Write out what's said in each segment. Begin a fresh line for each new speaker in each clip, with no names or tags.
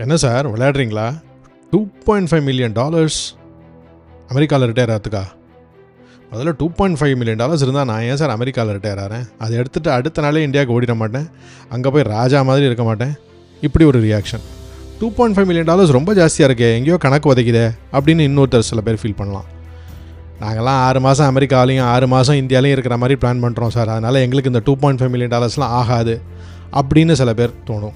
என்ன சார் விளையாடுறீங்களா? $2.5 மில்லியன் அமெரிக்காவில் ரிட்டையர் ஆகிறதுக்கா? முதல்ல $2.5 மில்லியன் இருந்தால் நான் ஏன் சார் அமெரிக்காவில் ரிட்டையர் ஆகிறேன்? அதை எடுத்துகிட்டு அடுத்த நாளே இந்தியாவுக்கு ஓடிட மாட்டேன், அங்கே போய் ராஜா மாதிரி இருக்க மாட்டேன். இப்படி ஒரு ரியாக்ஷன். $2.5 மில்லியன் ரொம்ப ஜாஸ்தியாக இருக்கே, எங்கேயோ கணக்கு உதைக்குதே அப்படின்னு இன்னொருத்தர் சில பேர் ஃபீல் பண்ணலாம். நாங்கள்லாம் 6 மாதம் அமெரிக்காலையும் 6 மாதம் இந்தியாலையும் இருக்கிற மாதிரி பிளான் பண்ணுறோம் சார், அதனால் எங்களுக்கு இந்த $2.5 மில்லியன் ஆகாது அப்படின்னு சில பேர் தோணும்.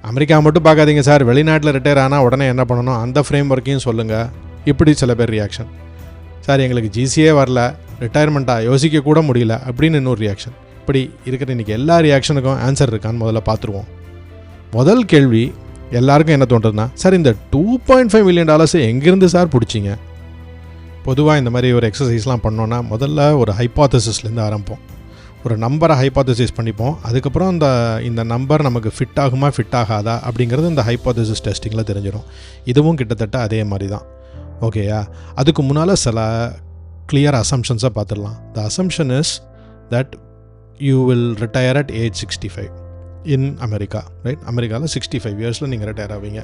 அமெரிக்கா மட்டும் பார்க்காதீங்க சார், வெளிநாட்டில் ரிட்டையர் ஆனால் உடனே என்ன பண்ணணும் அந்த ஃப்ரேம் ஒர்க்கையும் சொல்லுங்கள். இப்படி சில பேர் ரியாக்ஷன். சார் எங்களுக்கு ஜிசியே வரல, ரிட்டையர்மெண்ட்டாக யோசிக்க கூட முடியல அப்படின்னு இன்னொரு ரியாக்ஷன். இப்படி இருக்கிற இன்றைக்கி எல்லா ரியாக்ஷனுக்கும் ஆன்சர் இருக்கான்னு முதல்ல பார்த்துருவோம். முதல் கேள்வி எல்லாருக்கும் என்ன தோன்றுதுன்னா, சார் இந்த $2.5 மில்லியன் எங்கேருந்து சார் பிடிச்சிங்க? பொதுவாக இந்த மாதிரி ஒரு எக்ஸசைஸ்லாம் பண்ணோன்னா முதல்ல ஒரு ஹைப்போதசிஸ்லேருந்து ஆரம்பிப்போம். ஒரு நம்பரை ஹைப்போதசிஸ் பண்ணிப்போம். அதுக்கப்புறம் இந்த நம்பர் நமக்கு ஃபிட் ஆகுமா ஃபிட் ஆகாதா அப்படிங்கிறது இந்த ஹைப்போதசிஸ் டெஸ்டிங்கில் தெரிஞ்சிடும். இதுவும் கிட்டத்தட்ட அதே மாதிரி தான். ஓகேயா? அதுக்கு முன்னால் சில கிளியர் அசம்ஷன்ஸை பார்த்துடலாம். த assumption is that you will retire at age 65 in America, right? அமெரிக்காவில் 65 இயர்ஸில் நீங்கள் ரிட்டையர் ஆவீங்க.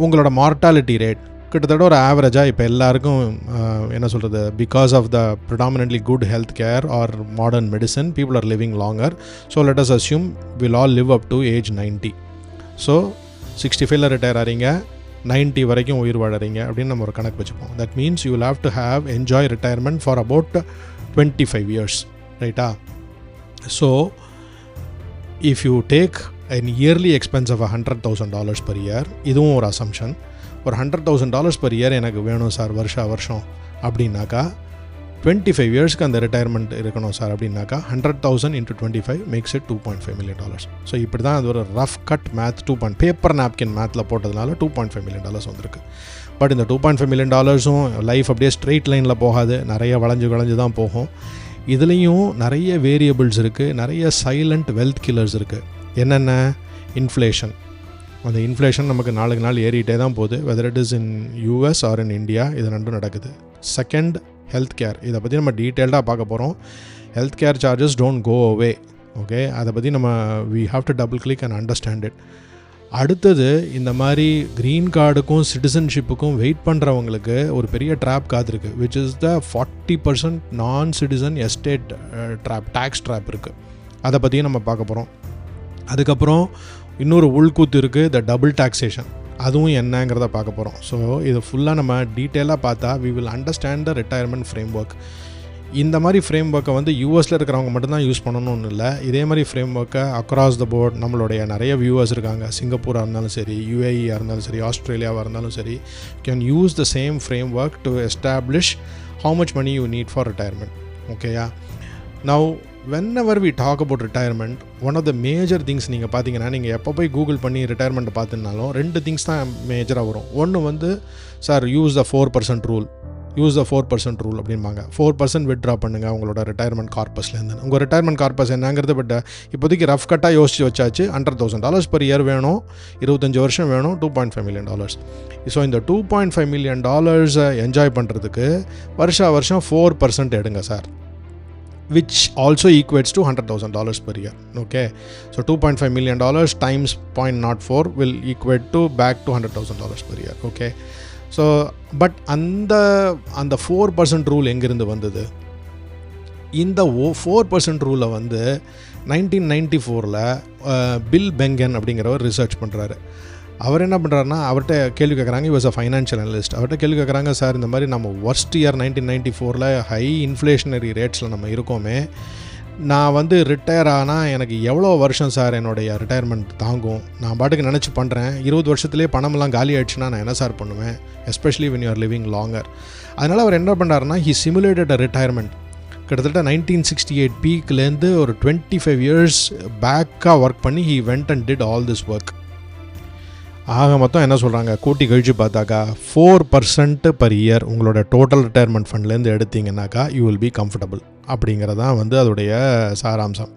உங்களோட மார்ட்டாலிட்டி ரேட் கிட்டத்தட்ட ஒரு ஆவரேஜாக இப்போ எல்லாருக்கும் என்ன சொல்கிறது, because of the predominantly good health care or modern medicine, people are living longer. So let us assume will all live up to age 90. So 65ல் ரிட்டையர் ஆகிறீங்க, 90 வரைக்கும் உயிர் வாழறீங்க அப்படின்னு நம்ம ஒரு கணக்கு வச்சுப்போம். That means you will have to have enjoy retirement for about 25 years, ரைட்டா? So if you take an yearly expense of $100,000 per year, இதுவும் ஒரு அசம்ஷன். ஒரு $100,000 per year எனக்கு வேணும் சார் வருஷம் அப்படின்னாக்கா 25 இயர்ஸ்க்கு அந்த ரிட்டையர்மெண்ட் இருக்கணும் சார் அப்படின்னாக்கா 100,000 into 25 makes it $2.5 million. So இப்படி தான் அது ஒரு rough cut math paper napkin மேத்தில் போட்டதுனால $2.5 மில்லியன் வந்திருக்கு. பட் இந்த $2.5 மில்லியன் லைஃப் அப்படியே ஸ்ட்ரெயிட் லைனில் போகாது, நிறைய வளைஞ்சு தான் போகும். இதுலேயும் நிறைய வேரியபிள்ஸ் இருக்குது, நிறைய சைலண்ட் வெல்த் கில்லர்ஸ் இருக்குது. என்னென்ன? இன்ஃப்ளேஷன். அந்த இன்ஃப்ளேஷன் நமக்கு நாளுக்கு நாள் ஏறிட்டே தான் போகுது, whether it is in US or in India, இது ரெண்டும் நடக்குது. Second, health care. இதை பற்றி நம்ம டீட்டெயில்டாக பார்க்க போகிறோம். Health care charges don't go away. Okay, அதை பற்றி நம்ம we have to double click and understand it. அடுத்தது, இந்த மாதிரி க்ரீன் கார்டுக்கும் சிட்டிசன்ஷிப்புக்கும் வெயிட் பண்ணுறவங்களுக்கு ஒரு பெரிய ட்ராப் காத்திருக்கு, which is the 40% non citizen estate drop, tax drop இருக்குது. அதை பற்றியும் நம்ம பார்க்க போகிறோம். அதுக்கப்புறம் இன்னொரு உள்கூத்து இருக்குது, த டபுள் டாக்ஸேஷன். அதுவும் என்னங்கிறத பார்க்க போகிறோம். ஸோ இதை ஃபுல்லாக நம்ம டீட்டெயிலாக பார்த்தா we will understand the retirement framework. இந்த மாதிரி ஃப்ரேம் ஒர்க்கை வந்து யூஎஸில் இருக்கிறவங்க மட்டும்தான் யூஸ் பண்ணணும்னு இல்லை, இதே மாதிரி ஃப்ரேம் ஒர்க்கை அக்ராஸ் த போர்ட் நம்மளுடைய நிறைய வியூவர்ஸ் இருக்காங்க. சிங்கப்பூராக இருந்தாலும் சரி, யூஏஇயாக இருந்தாலும் சரி, ஆஸ்திரேலியாவாக இருந்தாலும் சரி, can use the same frame work to establish how much money you need for retirement. ஓகேயா? Now whenever we talk about retirement, one of the major things நீங்கள் பார்த்தீங்கன்னா, நீங்கள் எப்போ போய் கூகுள் பண்ணி ரிட்டையர்மெண்ட் பார்த்துனாலும் 2 திங்ஸ் தான் மேஜராக வரும். ஒன்று வந்து sir use the 4% rule, use the 4% rule அப்படின்பாங்க. 4% வித்ட்ரா பண்ணுங்கள் உங்களோட ரிட்டையர்மெண்ட் கார்பஸ்லேருந்து. உங்கள் ரிட்டையர்மெண்ட் கார்பஸ் என்னங்கிறது பட் இப்போதைக்கு ரஃப் கட்டாக யோசிச்சு வச்சாச்சு. $100,000 per year வேணும், 25 வருஷம் வேணும், $2.5 மில்லியன். ஸோ இந்த $2.5 மில்லியன் என்ஜாய் பண்ணுறதுக்கு வருஷம் 4% எடுங்க sir, which also equates to $100,000 per year. Okay, so $2.5 million times 0.04 will equate to back to $100,000 per year. Okay, so but அந்த 4% ரூல் எங்கிருந்து வந்தது? இந்த 4% ரூலை வந்து 1994ல் பில் பெங்கன் அப்படிங்கிறவர் ரிசர்ச் பண்ணுறாரு. அவர் என்ன பண்ணுறாருனா, அவர்கிட்ட கேள்வி கேட்குறாங்க. இவர் ஃபைனான்ஷியல் அனலிஸ்ட். அவர்கிட்ட கேள்வி கேட்குறாங்க, சார் இந்த மாதிரி நம்ம ஒர்ஸ்ட் இயர் 1994ல் ஹை இன்ஃப்ளேஷனரி ரேட்ஸில் நம்ம இருக்கோமே, நான் வந்து ரிட்டையர் ஆனால் எனக்கு எவ்வளோ வருஷம் சார் என்னுடைய ரிட்டையர்மெண்ட் தாங்கும்? நான் பாட்டுக்கு நினச்சி பண்ணுறேன், 20 வருஷத்துலேயே பணமெல்லாம் காலி ஆகிடுச்சுன்னா நான் என்ன சார் பண்ணுவேன், especially when you are living longer. அதனால் அவர் என்ன பண்ணுறாருனா, he simulated a retirement. கிட்டத்தட்ட 1968 பீக்லேருந்து ஒரு 25 இயர்ஸ் பேக்காக ஒர்க் பண்ணி he went and did all this work. ஆக மொத்தம் என்ன சொல்கிறாங்க, கூட்டி கழிச்சு பார்த்தாக்கா 4% per year உங்களோட டோட்டல் ரிட்டையர்மெண்ட் ஃபண்ட்லேருந்து எடுத்தீங்கன்னாக்கா யூ வில் பி கம்ஃபர்டபுள் அப்படிங்கிறதான் வந்து அதோடைய சாராம்சம்.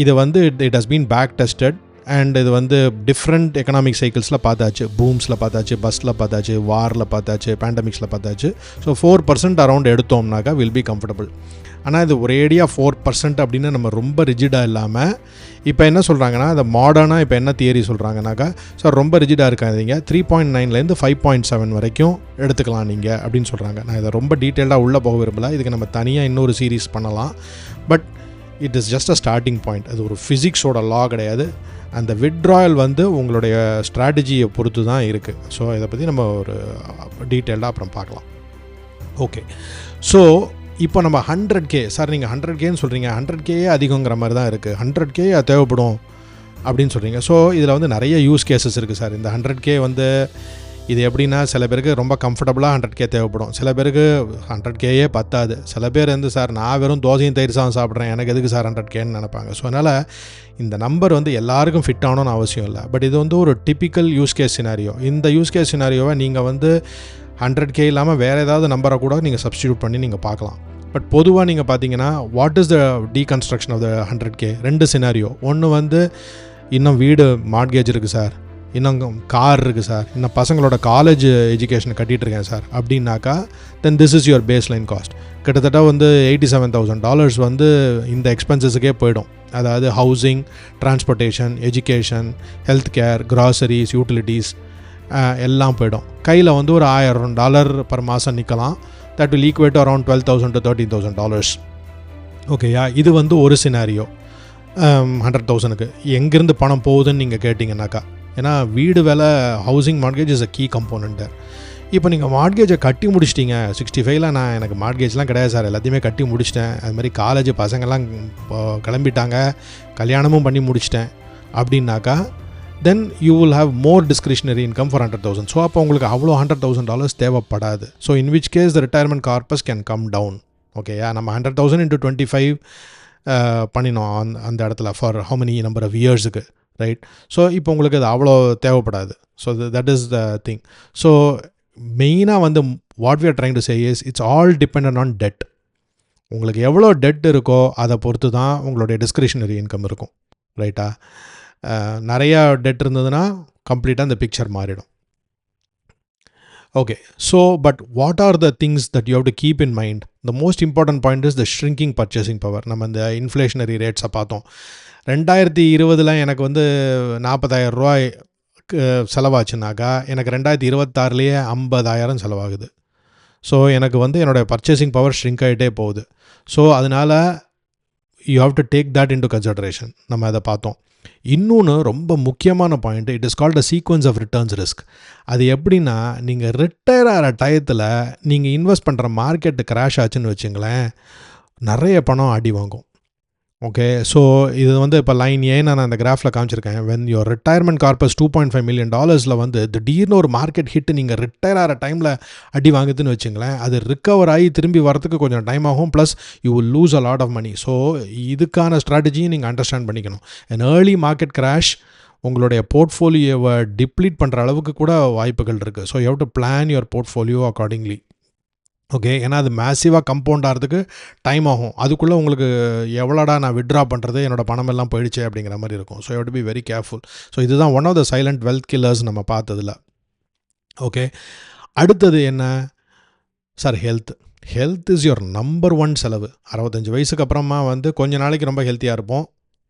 இது வந்து it has been back tested and இது வந்து டிஃப்ரெண்ட் எக்கனாமிக் சைக்கிள்ஸில் பார்த்தாச்சு. பூம்ஸில் பார்த்தாச்சு, பஸ்ஸில் பார்த்தாச்சு, வாரில் பார்த்தாச்சு, பேண்டமிக்ஸில் பார்த்தாச்சு. ஸோ 4% அரௌண்ட் எடுத்தோம்னாக்கா வில் பி கம்ஃபர்டபுள். ஆனால் இது ஒரேடியாக 4% அப்படின்னு நம்ம ரொம்ப ரிஜிடாக இல்லாமல் இப்போ என்ன சொல்கிறாங்கன்னா அந்த மாடர்னாக இப்போ என்ன தியரி சொல்கிறாங்கனாக்கா சார் ரொம்ப ரிஜிடாக இருக்காதீங்க 3.9லேருந்து 5.7 வரைக்கும் எடுத்துக்கலாம் நீங்கள் அப்படின்னு சொல்கிறாங்க. நான் இதை ரொம்ப டீட்டெயில்டாக உள்ளே போக விரும்பல, இதுக்கு நம்ம தனியாக இன்னொரு சீரீஸ் பண்ணலாம். But it is just a starting point. அது ஒரு ஃபிசிக்ஸோட லா கிடையாது. அந்த வித்ட்ராயல் வந்து உங்களுடைய ஸ்ட்ராட்டஜியை பொறுத்து தான் இருக்குது. ஸோ இதை பற்றி நம்ம ஒரு டீட்டெயில்டாக அப்புறம் பார்க்கலாம். ஓகே, ஸோ இப்போ நம்ம 100K சார் நீங்கள் 100Kன்னு சொல்கிறீங்க, 100K அதிகங்கிற மாதிரி தான் இருக்குது, 100K தேவைப்படும் அப்படின்னு சொல்கிறீங்க. ஸோ இதில் வந்து நிறைய யூஸ் கேசஸ் இருக்குது சார். இந்த 100K வந்து இது எப்படின்னா சில பேருக்கு ரொம்ப கம்ஃபர்டபுளாக 100K தேவைப்படும், சில பேருக்கு 100Kயே பத்தாது. சில பேர் வந்து சார் நான் வெறும் தோசையும் தயிர் சாதம் சாப்பிட்றேன், எனக்கு எதுக்கு சார் 100Kன்னு நினைப்பாங்க. ஸோ அதனால் இந்த நம்பர் வந்து எல்லாருக்கும் ஃபிட் ஆகணும்னு அவசியம் இல்லை. பட் இது வந்து ஒரு டிப்பிக்கல் யூஸ் கேஸ் சினாரியோ. இந்த யூஸ் கேஸ் சினாரியோவை நீங்கள் வந்து 100K இல்லாமல் வேறு ஏதாவது நம்பரை கூட நீங்கள் சப்ஸ்டியூட் பண்ணி நீங்கள் பார்க்கலாம். பட் பொதுவாக நீங்கள் பார்த்தீங்கன்னா what is the deconstruction of the 100K? 2 scenario. ஒன்று வந்து இன்னும் வீடு மார்ட்கேஜ் இருக்குது சார், இன்னும் கார் இருக்குது சார், இன்னும் பசங்களோட காலேஜ் எஜுகேஷன் கட்டிகிட்ருக்கேன் சார் அப்படின்னாக்கா then this is your baseline cost. கிட்டத்தட்ட வந்து $87,000 வந்து இந்த எக்ஸ்பென்சஸுக்கே போயிடும். அதாவது housing, transportation, education, health care, groceries, utilities எல்லாம் போயிடும். கையில் வந்து ஒரு $1,000 பர் மாதம் நிற்கலாம். That will equate around $12,000 to $13,000. ஓகேயா, இது வந்து ஒரு சினாரியோ. 100,000க்கு எங்கேருந்து பணம் போகுதுன்னு நீங்கள் கேட்டிங்கன்னாக்கா, ஏன்னா வீடு விலை, housing mortgage is a key component. இப்போ நீங்கள் மார்ட்கேஜை கட்டி முடிச்சிட்டிங்க, 65ல் நான் எனக்கு மார்ட்கேஜ்லாம் கிடையாது சார், எல்லாத்தையுமே கட்டி முடிச்சிட்டேன், அது மாதிரி காலேஜ் பசங்கள்லாம் கிளம்பிட்டாங்க, கல்யாணமும் பண்ணி முடிச்சிட்டேன் அப்படின்னாக்கா then you will have more discretionary income for 100,000. So அப்போ உங்களுக்கு அவ்வளோ $100,000 தேவைப்படாது. So in which case the retirement corpus can come down. ஓகேயா, நம்ம 100,000 into 25 பண்ணினோம் அந்த இடத்துல for how many number of இயர்ஸுக்கு, ரைட்? ஸோ இப்போ உங்களுக்கு அது அவ்வளோ தேவைப்படாது. So that is the thing. So மெயினாக வந்து what we are trying to say is it's all dependent on dead. உங்களுக்கு எவ்வளோ டெட் இருக்கோ அதை பொறுத்து தான் உங்களுடைய டிஸ்கிரிஷனரி இன்கம் இருக்கும், ரைட்டா? நிறையா டெட் இருந்ததுன்னா கம்ப்ளீட்டாக அந்த பிக்சர் மாறிடும். Okay, so but what are the things that you have to keep in mind? The most important point is the shrinking purchasing power. நம்ம இந்த இன்ஃப்ளேஷனரி ரேட்ஸை பார்த்தோம். 2020 எனக்கு வந்து $40,000 செலவாச்சுனாக்கா எனக்கு 2026 $50,000 செலவாகுது. ஸோ எனக்கு வந்து என்னோடய பர்ச்சேசிங் பவர் ஷ்ரிங்க் ஆகிட்டே போகுது. ஸோ அதனால் you have to take that into consideration. நம்ம அதை பார்த்தோம். இன்னொன்று ரொம்ப முக்கியமான point, it is called a sequence of returns risk. அது எப்படின்னா, நீங்கள் ரிட்டையர் ஆகிற டயத்தில் நீங்கள் இன்வெஸ்ட் பண்ணுற மார்க்கெட்டு கிராஷ் ஆச்சுன்னு வச்சுங்களேன், நிறைய பணம் அடி வாங்கும். ஓகே, ஸோ இது வந்து இப்போ லைன் ஏ நான் அந்த கிராஃபில் காமிச்சிருக்கேன். When your retirement corpus $2.5 million வந்து திடீர்னு ஒரு மார்க்கெட் ஹிட் நீங்கள் ரிட்டையர் ஆகிற டைமில் அடி வாங்குதுன்னு வச்சுங்களேன், அது ரிக்கவர் ஆகி திரும்பி வரதுக்கு கொஞ்சம் டைம் ஆகும். Plus you will lose a lot of money. So இதுக்கான ஸ்ட்ராட்டஜியும் நீங்கள் அண்டர்ஸ்டாண்ட் பண்ணிக்கணும். an early market crash உங்களுடைய போர்ட்ஃபோலியோவை டிப்ளீட் பண்ணுற அளவுக்கு கூட வாய்ப்புகள் இருக்குது. So you have to plan your portfolio accordingly. Okay, ஏன்னா அது மேசிவாக கம்பவுண்ட் ஆகிறதுக்கு டைம் ஆகும். அதுக்குள்ளே உங்களுக்கு எவ்வளோடா நான் விட்ரா பண்ணுறது, என்னோடய பணம் எல்லாம் போயிடுச்சு அப்படிங்கிற மாதிரி இருக்கும். So you have to be very careful. So இதுதான் one of the silent wealth killers நம்ம பார்த்ததில்ல. ஓகே, அடுத்தது என்ன sir? Health is your number 1 செலவு. 65 வயசுக்கு அப்புறமா வந்து கொஞ்ச நாளைக்கு ரொம்ப ஹெல்த்தியாக இருப்போம்,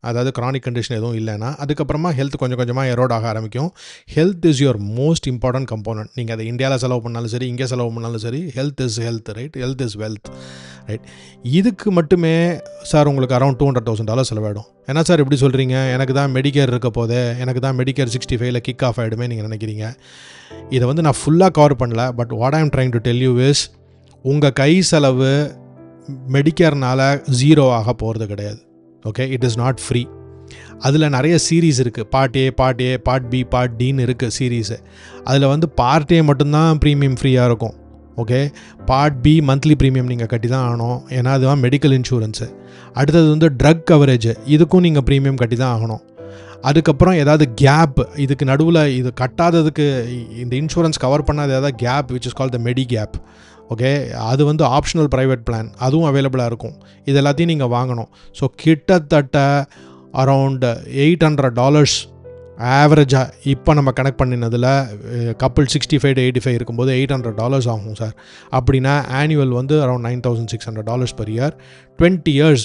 அதாவது க்ரானிக் கண்டிஷன் எதுவும் இல்லைன்னா. அதுக்கப்புறமா ஹெல்த் கொஞ்சம் கொஞ்சமாக எரோட் ஆக ஆரம்பிக்கும். Health is your most important component. நீங்கள் அதை இந்தியாவில் செலவு பண்ணாலும் சரி, இங்கே செலவு பண்ணாலும் சரி, health is health, right? Health is wealth, right? இதுக்கு மட்டுமே சார் உங்களுக்கு அரௌண்ட் $200,000 செலவாயிடும். ஏன்னா சார் இப்படி சொல்கிறீங்க, எனக்கு தான் மெடிக்கேர் இருக்க போதே, எனக்கு தான் மெடிக்கேர் 65ல் கிக் ஆஃப் ஆகிடுமே நீங்கள் நினைக்கிறீங்க. இதை வந்து நான் ஃபுல்லாக கவர் பண்ணல. But what I am trying to tell you is, உங்கள் கை செலவு மெடிக்கேர்னால் 0 ஆக போகிறது கிடையாது. Okay, it is not free. அதில் நிறைய சீரீஸ் இருக்குது. Part A, part B, part டின்னு இருக்குது சீரீஸு. அதில் வந்து பார்ட் ஏ மட்டும்தான் ப்ரீமியம் ஃப்ரீயாக இருக்கும். Okay, part B monthly premium நீங்கள் கட்டி தான் ஆகணும், ஏன்னா அதுதான் மெடிக்கல் இன்சூரன்ஸு. அடுத்தது வந்து ட்ரக் கவரேஜ், இதுக்கும் நீங்கள் ப்ரீமியம் கட்டி தான் ஆகணும். அதுக்கப்புறம் ஏதாவது கேப், இதுக்கு நடுவில் இது கட்டாததுக்கு, இந்த இன்சூரன்ஸ் கவர் பண்ணாத ஏதாவது gap which is called the Medigap. Okay, அது வந்து ஆப்ஷனல் ப்ரைவேட் பிளான், அதுவும் அவைலபிளாக இருக்கும். இது எல்லாத்தையும் நீங்கள் வாங்கணும். ஸோ கிட்டத்தட்ட அரவுண்ட் $800 ஆவரேஜாக இப்போ நம்ம கனெக்ட் பண்ணினதில் கப்புள் 65 to 85 இருக்கும்போது $800 ஆகும் சார். அப்படின்னா ஆனுவல் வந்து அரௌண்ட் $9,600 per year. 20 years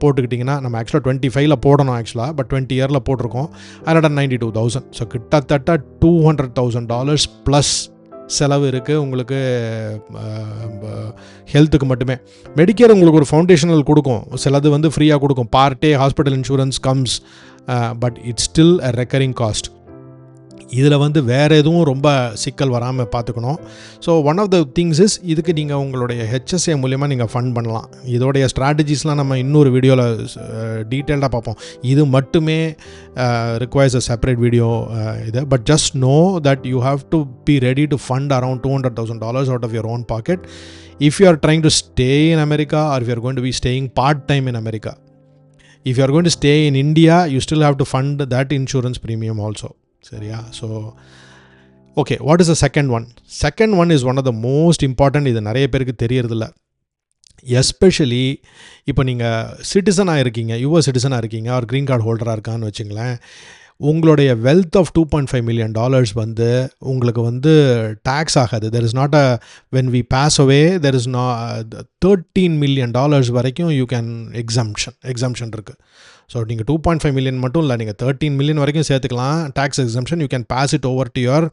போட்டுக்கிட்டிங்கன்னா, நம்ம ஆக்சுவலாக 25ல் போடணும் ஆக்சுவலாக, பட் 20 இயரில் போட்டிருக்கோம். 192,000. ஸோ கிட்டத்தட்ட $200,000 ப்ளஸ் செலவு இருக்குது உங்களுக்கு ஹெல்த்துக்கு மட்டுமே. மெடிக்கேர் உங்களுக்கு ஒரு ஃபவுண்டேஷனல் கொடுக்கும், சிலது வந்து ஃப்ரீயாக கொடுக்கும். Part A hospital insurance comes, but it's still a recurring cost. இதில் வந்து வேறு எதுவும் ரொம்ப சிக்கல் வராமல் பார்த்துக்கணும். So one of the things is, இதுக்கு நீங்கள் உங்களுடைய ஹெச்எஸ்ஏ மூலிமா நீங்கள் ஃபண்ட் பண்ணலாம். இதோடைய ஸ்ட்ராட்டஜிஸ்லாம் நம்ம இன்னொரு வீடியோவில் டீட்டெயில்டாக பார்ப்போம். இது மட்டுமே ரிக்வயர்ஸ் அ செப்பரேட் வீடியோ இது. But just know that you have to be ready to fund around $200,000 out of your own pocket if you are trying to stay in America or if you are going to be staying part-time in America. If you are going to stay in India, you still have to fund that insurance premium also. சரியா? So okay, what is the second one? Second one is one of the most important. இது நிறைய பேருக்கு தெரியறதில்ல. Especially இப்போ நீங்கள் சிட்டிசனாக இருக்கீங்க, US சிட்டிசனாக இருக்கீங்க, ஒரு க்ரீன் கார்டு ஹோல்டராக இருக்கான்னு வச்சுங்களேன். உங்களுடைய வெல்த் ஆஃப் $2.5 million வந்து உங்களுக்கு வந்து டேக்ஸ் ஆகாது. There is not a when we pass away there is $13 million வரைக்கும் யூ கேன் எக்ஸம்ஷன் இருக்குது. ஸோ நீங்கள் 2.5 million மட்டும் இல்லை, நீங்கள் 13 million வரைக்கும் சேர்த்துக்கலாம் tax exemption. You can pass it over to your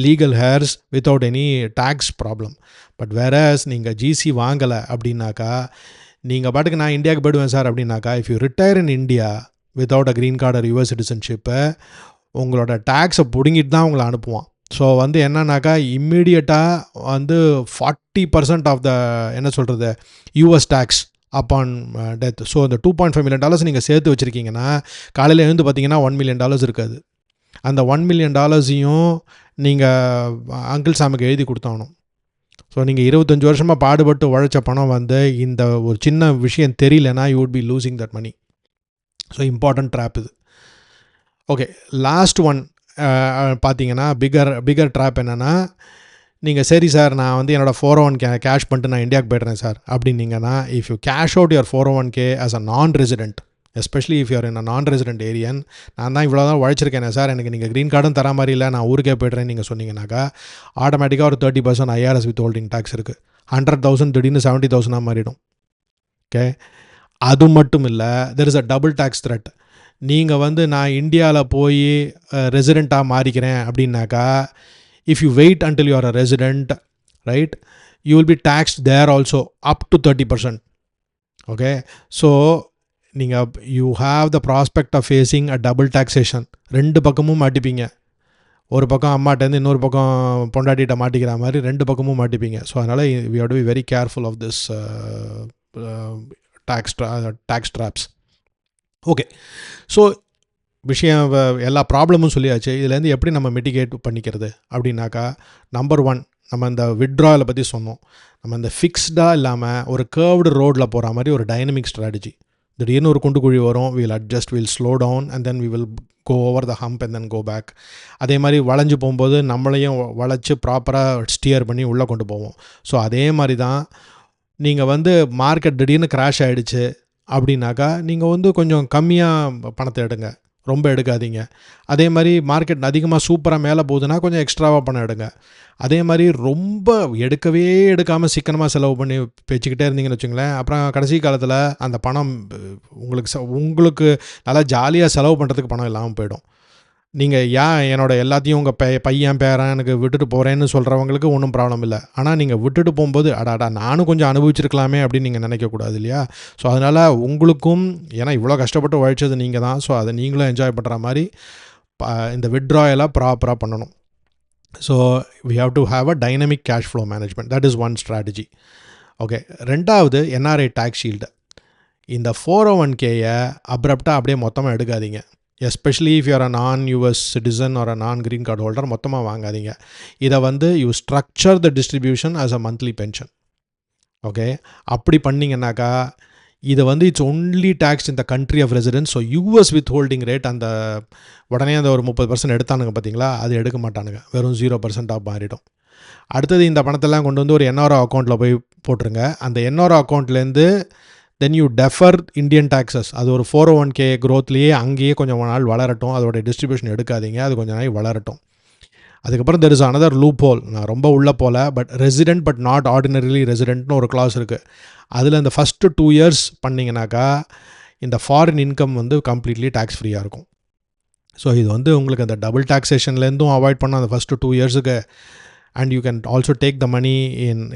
legal heirs without any tax problem. But whereas நீங்கள் GC வாங்கலை அப்படின்னாக்கா, நீங்கள் பாட்டுக்கு நான் இந்தியாவுக்கு போய்டுவேன் சார் அப்படின்னாக்கா, if you retire in India without a green card or US சிட்டிசன்ஷிப்பை, உங்களோட டேக்ஸை பிடுங்கிட்டு தான் உங்களை அனுப்புவான். ஸோ வந்து என்னன்னாக்கா, இம்மிடியட்டாக வந்து 40% ஆஃப் த என்ன சொல்கிறது US tax upon death. So அந்த $2.5 million நீங்கள் சேர்த்து வச்சுருக்கீங்கன்னா, காலையில் எழுந்து பார்த்தீங்கன்னா $1 million இருக்காது. அந்த $1 million நீங்கள் அங்கிள் சாமுக்கு எழுதி கொடுத்தாகணும். ஸோ நீங்கள் 25 வருஷமாக பாடுபட்டு உழைச்ச பணம் வந்து இந்த ஒரு சின்ன விஷயம் தெரியலனா you would be losing that money. So important trap இது. ஓகே, லாஸ்ட் ஒன் பார்த்தீங்கன்னா பிகர் ட்ராப் என்னென்னா, நீங்கள் சரி சார் நான் வந்து என்னோடய 401k கேஷ் பண்ணிட்டு நான் இந்தியாவுக்கு போய்ட்றேன் சார் அப்படின்னீங்கன்னா, if you cash out your 401k as a non resident, especially if you're in a non resident Aryan, நான் தான் இவ்வளோ தான் உழைச்சிருக்கேன் சார், எனக்கு நீங்கள் க்ரீன் கார்டும் தர மாதிரி இல்லை, நான் ஊருக்கே போய்ட்றேன்னு நீங்கள் சொன்னீங்கன்னாக்கா, ஆட்டோமேட்டிக்காக ஒரு 30% IRS வித் ஹோல்டிங் டேக்ஸ் இருக்குது. 100,000 திடீர்னு 70,000 மாறிடும். ஓகே, அது மட்டும் இல்லை, there is a double tax threat. நீங்கள் வந்து நான் இந்தியாவில் போய் ரெசிடெண்ட்டாக மாறிக்கிறேன் அப்படின்னாக்கா, if you wait until you are a resident, right, you will be taxed there also up to 30%. Okay, so you have the prospect of facing a double taxation. ரெண்டு பக்கமும் மாட்டிப்பீங்க. ஒரு பக்கம் அம்மாட்டேருந்து இன்னொரு பக்கம் பொண்டாட்டிகிட்ட மாட்டிக்கிற மாதிரி ரெண்டு பக்கமும் மாட்டிப்பீங்க. ஸோ அதனால் we have to be very careful of this tax traps. Okay, so விஷயம் எல்லா ப்ராப்ளமும் சொல்லியாச்சு. இதுலேருந்து எப்படி நம்ம மிட்டிகேட் பண்ணிக்கிறது அப்படின்னாக்கா, நம்பர் 1 நம்ம இந்த வித்ட்ராவில் பற்றி சொன்னோம். நம்ம இந்த ஃபிக்ஸ்டாக இல்லாமல் ஒரு கர்வ்டு ரோடில் போகிற மாதிரி ஒரு டைனமிக் ஸ்ட்ராட்டஜி. திடீர்னு ஒரு குண்டு குழி வரும், we'll adjust, we'll slow down and then we will go over the hump and then go back. அதே மாதிரி வளைஞ்சு போகும்போது நம்மளையும் வளைச்சி ப்ராப்பராக ஸ்டியர் பண்ணி உள்ளே கொண்டு போவோம். ஸோ அதே மாதிரி தான் நீங்கள் வந்து மார்க்கெட் திடீர்னு கிராஷ் ஆகிடுச்சு அப்படின்னாக்கா, நீங்கள் வந்து கொஞ்சம் கம்மியாக பணத்தை எடுங்க, ரொம்ப எடுக்காதீங்க. அதே மாதிரி மார்க்கெட் அதிகமாக சூப்பராக மேலே போகுதுன்னா கொஞ்சம் எக்ஸ்ட்ராவாக பணம் எடுங்க. அதே மாதிரி ரொம்ப எடுக்காமல் சிக்கனமாக செலவு பண்ணி வச்சுக்கிட்டே இருந்தீங்கன்னு வச்சுங்களேன், அப்புறம் கடைசி காலத்தில் அந்த பணம் உங்களுக்கு நல்லா ஜாலியாக செலவு பண்ணுறதுக்கு பணம் இல்லாமல் போயிடும். நீங்கள் என்னோட எல்லாத்தையும் உங்கள் பையன் பேரன் எனக்கு விட்டுட்டு போகிறேன்னு சொல்கிறவங்களுக்கு ஒன்றும் ப்ராப்ளம் இல்லை. ஆனால் நீங்கள் விட்டுட்டு போகும்போது அடாடா நானும் கொஞ்சம் அனுபவிச்சிருக்கலாமே அப்படின்னு நீங்கள் நினைக்கக்கூடாது இல்லையா? ஸோ அதனால் உங்களுக்கும், ஏன்னா இவ்வளோ கஷ்டப்பட்டு உழைச்சது நீங்கள் தான், ஸோ அதை நீங்களும் என்ஜாய் பண்ணுற மாதிரி இந்த வித்ட்ராயெல்லாம் ப்ராப்பராக பண்ணணும். So we have to have a dynamic cash flow management. That is one strategy. Okay, ரெண்டாவது NRA டேக்ஸ் ஷீல்டு. இந்த 401kயை அப்ரப்டாக அப்படியே மொத்தமாக எடுக்காதீங்க. எஸ்பெஷலி இஃப் யூஆர் அ நான் யூஎஸ் சிட்டிசன் ஆர் அ நான் க்ரீன் கார்டு ஹோல்டர் மொத்தமாக வாங்காதீங்க. இதை வந்து you structure the distribution as a monthly pension. Okay, அப்படி பண்ணிங்கன்னாக்கா இதை வந்து it's only tax in the country of residence. So US with holding rate அந்த உடனே அந்த ஒரு 30% எடுத்தானுங்க பார்த்தீங்களா, அது எடுக்க மாட்டானுங்க, வெறும் 0% மாறிடும். அடுத்தது இந்த பணத்தெல்லாம் கொண்டு வந்து ஒரு NRO அக்கௌண்ட்டில் போய் போட்டுருங்க. அந்த NRO அக்கௌண்ட்லேருந்து then you defer Indian taxes. அது ஒரு 401k க்ரோத்லேயே அங்கேயே கொஞ்சம் நாள் வளரட்டும், அதோடைய டிஸ்ட்ரிபியூஷன் எடுக்காதீங்க, அது கொஞ்சம் நாள் வளரட்டும். அதுக்கப்புறம் there is another loophole. நான் ரொம்ப உள்ளே போகல, but resident but not ordinarily ரெசிடென்ட்னு ஒரு கிளாஸ் இருக்குது. அதில் இந்த ஃபஸ்ட்டு 2 years பண்ணிங்கனாக்கா இந்த ஃபாரின் இன்கம் வந்து கம்ப்ளீட்லி டேக்ஸ் ஃப்ரீயாக இருக்கும். ஸோ இது வந்து உங்களுக்கு அந்த டபுள் டாக்ஸேஷன்லேருந்தும் அவாய்ட் பண்ண அந்த ஃபஸ்ட்டு 2 yearsக்கு. And you can also take the money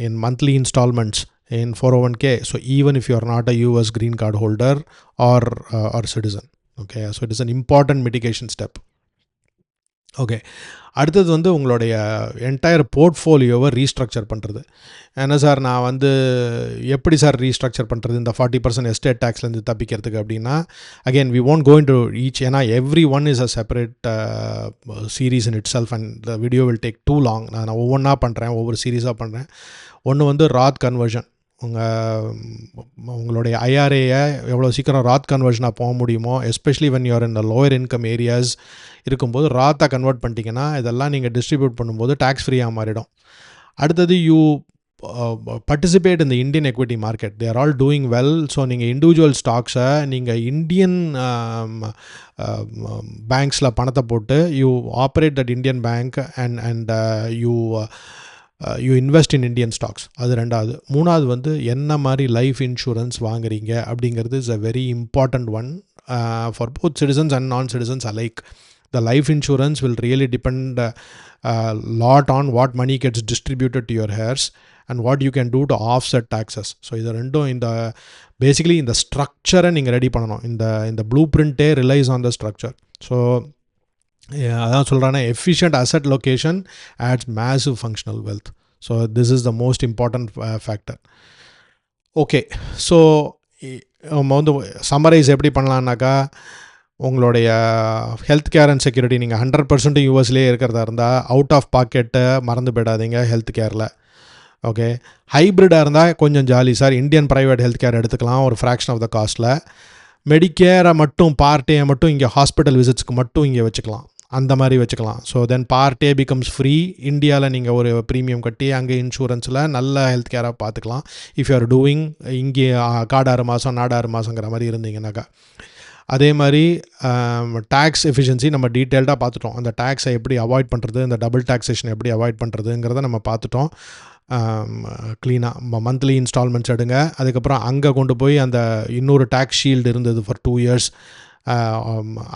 in monthly instalments in 401k. So even if you are not a US green card holder or citizen, okay, so it is an important mitigation step. Okay, அடுத்தது வந்து உங்களுடைய entire போர்ட்ஃபோலியோவை restructure பண்ணுறது. என்ன sir, நான் வந்து எப்படி sir restructure பண்ணுறது இந்த 40% எஸ்டேட் டேக்ஸ்லேருந்து தப்பிக்கிறதுக்கு அப்படின்னா, again we won't go into each, ஏன்னா every one is a separate series in itself and the video will take too long. நான் ஒவ்வொன்றா பண்ணுறேன், ஒவ்வொரு சீரீஸாக பண்ணுறேன். ஒன்று வந்து ராத் கன்வர்ஷன். உங்களுடைய ஐஆர்ஏயை எவ்வளோ சீக்கிரம் ராத் கன்வர்ஷனாக போக முடியுமோ, especially when you're in the lower income areas இருக்கும்போது ராத்தாக கன்வெர்ட் பண்ணிட்டீங்கன்னா இதெல்லாம் நீங்கள் டிஸ்ட்ரிபியூட் பண்ணும்போது டேக்ஸ் ஃப்ரீயாக மாறிடும். அடுத்தது யூ பார்ட்டிசிபேட் இந்த Indian equity market, they are all doing well. So நீங்கள் இண்டிவிஜுவல் ஸ்டாக்ஸை நீங்கள் இந்தியன் பேங்க்ஸில் பணத்தை போட்டு you operate that Indian bank and you invest in Indian stocks. அது ரெண்டாவது. மூணாவது வந்து என்ன மாதிரி லைஃப் இன்சூரன்ஸ் வாங்குறீங்க அப்படிங்கிறது is a very important one for both citizens and நான் citizens அலைக். The life insurance will really depend a lot on what money gets distributed to your heirs and what you can do to offset taxes. So இது ரெண்டும் இந்த basically இந்த ஸ்ட்ரக்சரை நீங்கள் ready பண்ணணும். இந்த blue பிரிண்ட்டே relies on the structure. So அதான் சொல்கிறேன்னா efficient asset location adds massive functional wealth. So this is the most important factor. Okay, so நம்ம வந்து சம்மரைஸ் எப்படி பண்ணலான்னாக்கா, உங்களுடைய ஹெல்த் கேர் அண்ட் செக்யூரிட்டி நீங்கள் 100% யூஎஸ்லேயே இருக்கிறதா இருந்தால் அவுட் ஆஃப் பாக்கெட்டை மறந்து போயிடாதீங்க ஹெல்த் கேரில். ஓகே, ஹைப்ரிடாக இருந்தால் கொஞ்சம் jolly sir, Indian private health care எடுத்துக்கலாம் ஒரு ஃப்ராக்ஷன் ஆஃப் த காஸ்ட்டில். மெடிக்கேரை மட்டும் பார்ட் ஏ மட்டும் இங்கே ஹாஸ்பிட்டல் விசிட்ஸ்க்கு மட்டும் இங்கே வச்சுக்கலாம், அந்த மாதிரி வச்சுக்கலாம். So then part A becomes free. இந்தியாவில் நீங்கள் ஒரு ப்ரீமியம் கட்டி அங்கே இன்சூரன்ஸில் நல்ல ஹெல்த் கேராக பார்த்துக்கலாம். இஃப் யூ ஆர் டூயிங் இங்கே காடு 6 மாதம் நாடு 6 மாதங்கிற மாதிரி இருந்தீங்கன்னாக்கா. அதே மாதிரி டேக்ஸ் எஃபிஷியன்சி நம்ம டீட்டெயில்டாக பார்த்துட்டோம். அந்த டேக்ஸை எப்படி அவாய்ட் பண்ணுறது, இந்த டபுள் டாக்ஸேஷன் எப்படி அவாய்ட் பண்ணுறதுங்கிறத நம்ம பார்த்துட்டோம் க்ளீனாக. மந்த்லி இன்ஸ்டால்மெண்ட்ஸ் எடுங்க. அதுக்கப்புறம் அங்கே கொண்டு போய் அந்த இன்னொரு டேக்ஸ் ஷீல்டு இருந்தது ஃபார் 2 years,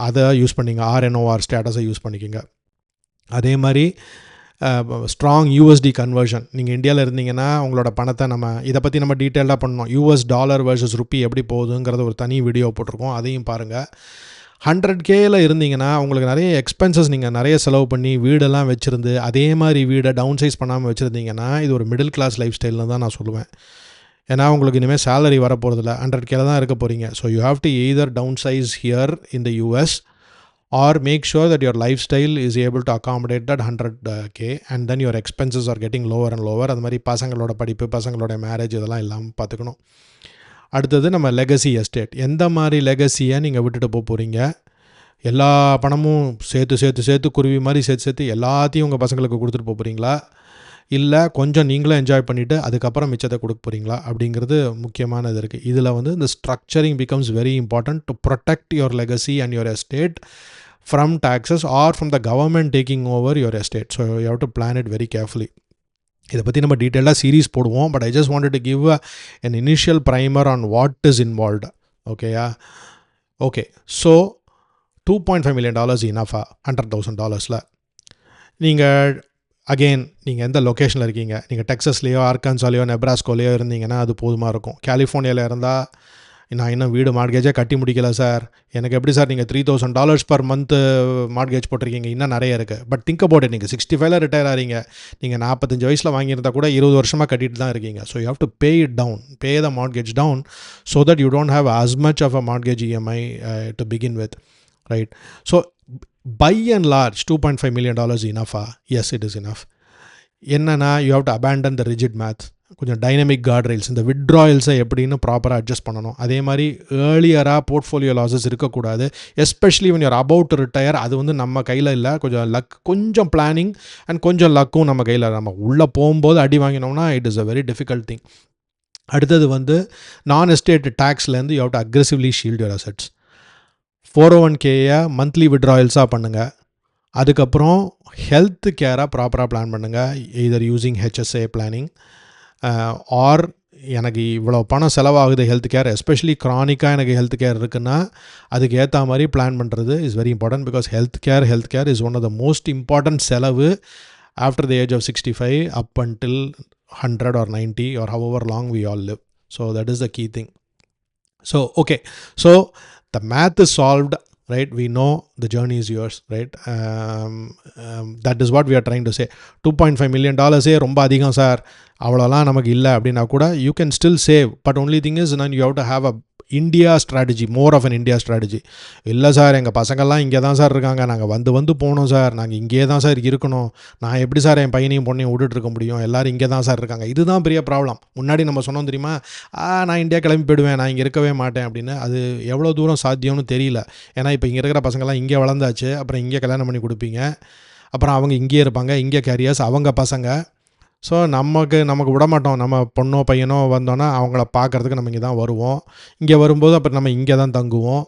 அதை யூஸ் பண்ணிங்க. ஆர்என்ஓஆர் ஸ்டேட்டஸை யூஸ் பண்ணிக்கோங்க. அதே மாதிரி ஸ்ட்ராங் யூஎஸ்டி கன்வர்ஷன். நீங்கள் இந்தியாவில் இருந்தீங்கன்னா உங்களோட பணத்தை இதை பற்றி நம்ம டீட்டெயிலாக பண்ணோம். US டாலர் வர்சஸ் ருப்பி எப்படி போகுதுங்கிறது ஒரு தனி வீடியோ போட்டிருக்கோம், அதையும் பாருங்கள். 100Kல இருந்தீங்கன்னா உங்களுக்கு நிறைய எக்ஸ்பென்சஸ், நீங்கள் நிறைய செலவு பண்ணி வீடெல்லாம் வச்சுருந்து அதே மாதிரி வீடை டவுன் சைஸ் பண்ணாமல் வச்சுருந்தீங்கன்னா இது ஒரு மிடில் கிளாஸ் லைஃப் ஸ்டைல்னு தான் நான் சொல்லுவேன். ஏன்னா உங்களுக்கு இனிமேல் சேலரி வரப்போகிறதில்ல, 100Kல தான் இருக்க போகிறீங்க. So you have to either downsize here in the US or make sure that your lifestyle is able to accommodate that 100K and then your expenses are getting lower and lower. அது மாதிரி பசங்களோட படிப்பு, பசங்களோட marriage இதெல்லாம் இல்லாமல் பார்த்துக்கணும். அடுத்தது நம்ம லெகசி எஸ்டேட். எந்த மாதிரி லெகசியை நீங்கள் விட்டுட்டு போகிறீங்க? எல்லா பணமும் சேர்த்து குருவி மாதிரி சேர்த்து எல்லாத்தையும் உங்கள் பசங்களுக்கு கொடுத்துட்டு போகிறீங்களா, இல்லை கொஞ்சம் நீங்களும் என்ஜாய் பண்ணிவிட்டு அதுக்கப்புறம் மிச்சத்தை கொடுக்க போகிறீங்களா அப்படிங்கிறது முக்கியமானது இருக்குது. இதில் வந்து இந்த structuring becomes very important to protect your legacy and your estate from taxes or from the government taking over your estate. So you have to plan it very carefully. இதை பற்றி நம்ம டீட்டெயிலாக சீரீஸ் போடுவோம், but I just wanted to give an initial primer on what is involved. ஓகேயா? Okay, so $2.5 million இனஃபா $100,000. நீங்கள் again நீங்கள் எந்த லொக்கேஷனில் இருக்கீங்க? நீங்கள் டெக்ஸஸ்லேயோ ஆர்கான்சாலேயோ நெப்ராஸ்கோலையோ இருந்தீங்கன்னா அது போதுமாக இருக்கும். கலிஃபோர்னியாவில் இருந்தால் நான் இன்னும் வீடு மார்கேஜாக கட்டி முடிக்கல சார், எனக்கு எப்படி சார் நீங்கள் $3,000 per month மார்கேஜ் போட்டிருக்கீங்க, இன்னும் நிறைய இருக்குது. பட் திங்க் அபவுட் இட், நீங்கள் 65ல் ரிட்டையர் ஆகிறீங்க, நீங்கள் 45 வயசில் வாங்கியிருந்தால் கூட 20 வருஷமாக கட்டிட்டு தான் இருக்கீங்க. So you have to pay it down, pay the mortgage down so that you don't have as much of a mortgage EMI to begin with, right? So by and large $2.5 million enough? Yes, it is enough. என்னன்னா you have to abandon the rigid math. கொஞ்சம் dynamic card rails, இந்த விட்ராயல்ஸை எப்படின்னு ப்ராப்பராக adjust பண்ணணும். அதே மாதிரி ஏர்லியராக portfolio losses இருக்கக்கூடாது, especially when you're about to retire. அது வந்து நம்ம கையில் இல்லை, கொஞ்சம் லக், கொஞ்சம் பிளானிங் அண்ட் கொஞ்சம் லக்கும் நம்ம கையில். நம்ம உள்ளே போகும்போது அடி வாங்கினோம்னா it is a very difficult thing. அடுத்தது வந்து நான் எஸ்டேட் டேக்ஸ்லேருந்து you have to aggressively shield your assets. 401k monthly விட்ராயல்ஸாக பண்ணுங்கள். அதுக்கப்புறம் ஹெல்த் கேராக ப்ராப்பராக பிளான் பண்ணுங்கள். Either using HSA planning or எனக்கு இவ்வளோ பணம் செலவாகுது ஹெல்த் கேர், எஸ்பெஷலி க்ரானிக்காக எனக்கு ஹெல்த் கேர் இருக்குன்னா அதுக்கு ஏற்ற மாதிரி பிளான் பண்ணுறது is very important. Because health care is one of the most important செலவு after the age of 65 up until 100 or 90 or however long we all live. So that is the key thing. So okay, so the math is solved, right? We know the journey is yours, right? That is what we are trying to say. $2.5 million ரொம்ப அதிகம் sir, அவ்வளோலாம் நமக்கு இல்லை அப்படின்னா கூட you can still save, but only thing is you have to have a India strategy, more of an India strategy. இல்லை sir எங்கள் பசங்கள்லாம் இங்கே தான் சார் இருக்காங்க, நாங்கள் வந்து போகணும் சார், நாங்கள் இங்கே தான் சார் இருக்கணும், நான் எப்படி சார் என் பையனையும் பொண்ணையும் விட்டுட்ருக்க முடியும், எல்லோரும் இங்கே தான் சார் இருக்காங்க. இதுதான் பெரிய ப்ராப்ளம். முன்னாடி நம்ம சொன்னோம் தெரியுமா, நான் இந்தியா கிளம்பி போயிடுவேன், நான் இங்கே இருக்கவே மாட்டேன் அப்படின்னு. அது எவ்வளோ தூரம் சாத்தியம்னு தெரியல. ஏன்னா இப்போ இங்கே இருக்கிற பசங்கள்லாம் இங்கே வளர்ந்தாச்சு, அப்புறம் இங்கே கல்யாணம் பண்ணி கொடுப்பீங்க, அப்புறம் அவங்க இங்கே இருப்பாங்க, இங்கே கேரியர்ஸ் அவங்க பசங்க. ஸோ நமக்கு விட மாட்டோம். நம்ம பொண்ணோ பையனோ வந்தோன்னா அவங்கள பார்க்குறதுக்கு நம்ம இங்கே தான் வருவோம். இங்கே வரும்போது அப்புறம் நம்ம இங்கே தான் தங்குவோம்.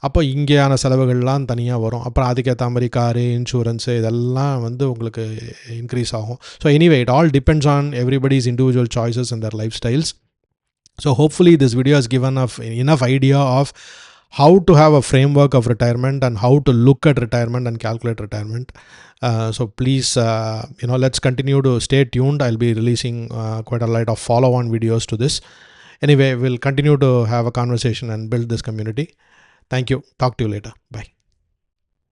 அப்போ இங்கேயான செலவுகள்லாம் தனியாக வரும். அப்புறம் அதுக்கேற்ற மாதிரி காரு, இன்சூரன்ஸு இதெல்லாம் வந்து உங்களுக்கு இன்க்ரீஸ் ஆகும். So anyway it all depends on everybody's individual choices and Dhar life styles. So hopefully this video has given enough idea of how to have a framework of retirement and how to look at retirement and calculate retirement. So please, let's continue to stay tuned. I'll be releasing quite a lot of follow-on videos to this. Anyway, we'll continue to have a conversation and build this community. Thank you. Talk to you later. Bye.